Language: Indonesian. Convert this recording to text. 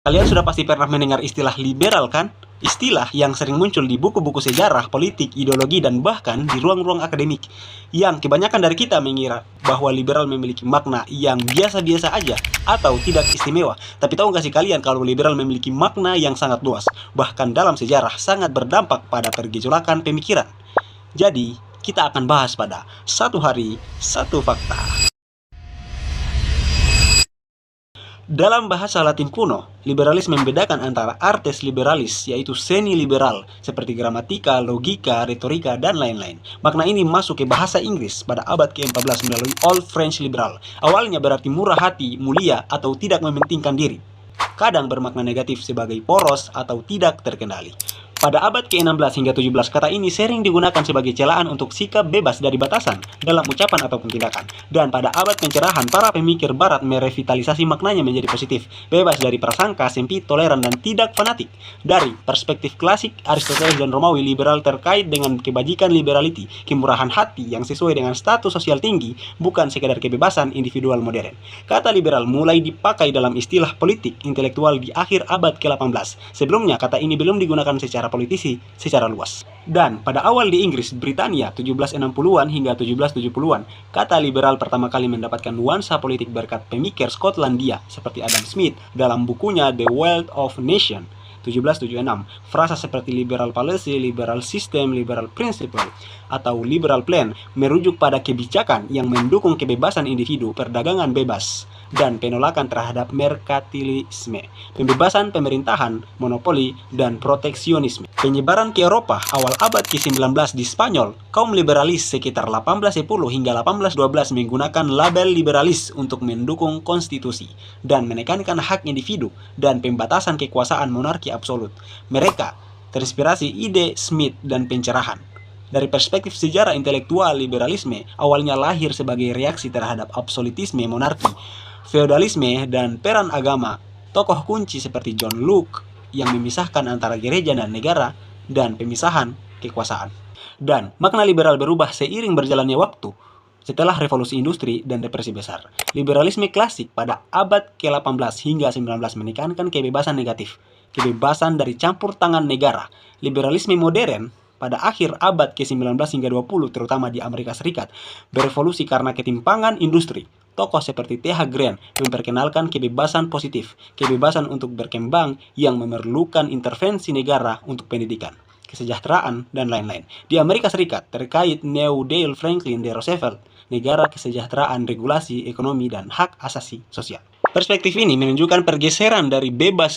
Kalian sudah pasti pernah mendengar istilah liberal kan? Istilah yang sering muncul di buku-buku sejarah, politik, ideologi, dan bahkan di ruang-ruang akademik. Yang kebanyakan dari kita mengira bahwa liberal memiliki makna yang biasa-biasa aja atau tidak istimewa. Tapi tahu nggak sih kalian kalau liberal memiliki makna yang sangat luas, bahkan dalam sejarah sangat berdampak pada pergejolakan pemikiran. Jadi, kita akan bahas pada satu hari, satu fakta. Dalam bahasa Latin kuno, liberalis membedakan antara artes liberalis, yaitu seni liberal, seperti gramatika, logika, retorika, dan lain-lain. Makna ini masuk ke bahasa Inggris pada abad ke-14 melalui Old French liberal. Awalnya berarti murah hati, mulia, atau tidak mementingkan diri. Kadang bermakna negatif sebagai poros atau tidak terkendali. Pada abad ke-16 hingga 17, kata ini sering digunakan sebagai celaan untuk sikap bebas dari batasan dalam ucapan ataupun tindakan. Dan pada abad pencerahan, para pemikir barat merevitalisasi maknanya menjadi positif, bebas dari prasangka, sempit, toleran, dan tidak fanatik. Dari perspektif klasik, Aristoteles dan Romawi, liberal terkait dengan kebajikan liberality, kemurahan hati yang sesuai dengan status sosial tinggi, bukan sekadar kebebasan individual modern. Kata liberal mulai dipakai dalam istilah politik intelektual di akhir abad ke-18. Sebelumnya, kata ini belum digunakan secara politisi secara luas. Dan pada awal di Inggris, Britania 1760-an hingga 1770-an, kata liberal pertama kali mendapatkan nuansa politik berkat pemikir Skotlandia seperti Adam Smith dalam bukunya The Wealth of Nations 1776. Frasa seperti liberal policy, liberal system, liberal principle, atau liberal plan merujuk pada kebijakan yang mendukung kebebasan individu, perdagangan bebas, dan penolakan terhadap merkantilisme, pembebasan pemerintahan, monopoli, dan proteksionisme. Penyebaran ke Eropa awal abad ke-19 di Spanyol, kaum liberalis sekitar 1810 hingga 1812 menggunakan label liberalis untuk mendukung konstitusi dan menekankan hak individu dan pembatasan kekuasaan monarki absolut. Mereka terinspirasi ide Smith dan pencerahan. Dari perspektif sejarah intelektual, liberalisme awalnya lahir sebagai reaksi terhadap absolutisme monarki, feodalisme, dan peran agama. Tokoh kunci seperti John Locke yang memisahkan antara gereja dan negara dan pemisahan kekuasaan. Dan makna liberal berubah seiring berjalannya waktu. Setelah revolusi industri dan depresi besar, liberalisme klasik pada abad ke-18 hingga 19 menekankan kebebasan negatif, kebebasan dari campur tangan negara. Liberalisme modern pada akhir abad ke-19 hingga 20, terutama di Amerika Serikat, berevolusi karena ketimpangan industri. Tokoh seperti T.H. Grant memperkenalkan kebebasan positif, kebebasan untuk berkembang yang memerlukan intervensi negara untuk pendidikan, kesejahteraan, dan lain-lain. Di Amerika Serikat, terkait New Deal Franklin D. Roosevelt, negara, kesejahteraan, regulasi, ekonomi, dan hak asasi sosial. Perspektif ini menunjukkan pergeseran dari bebas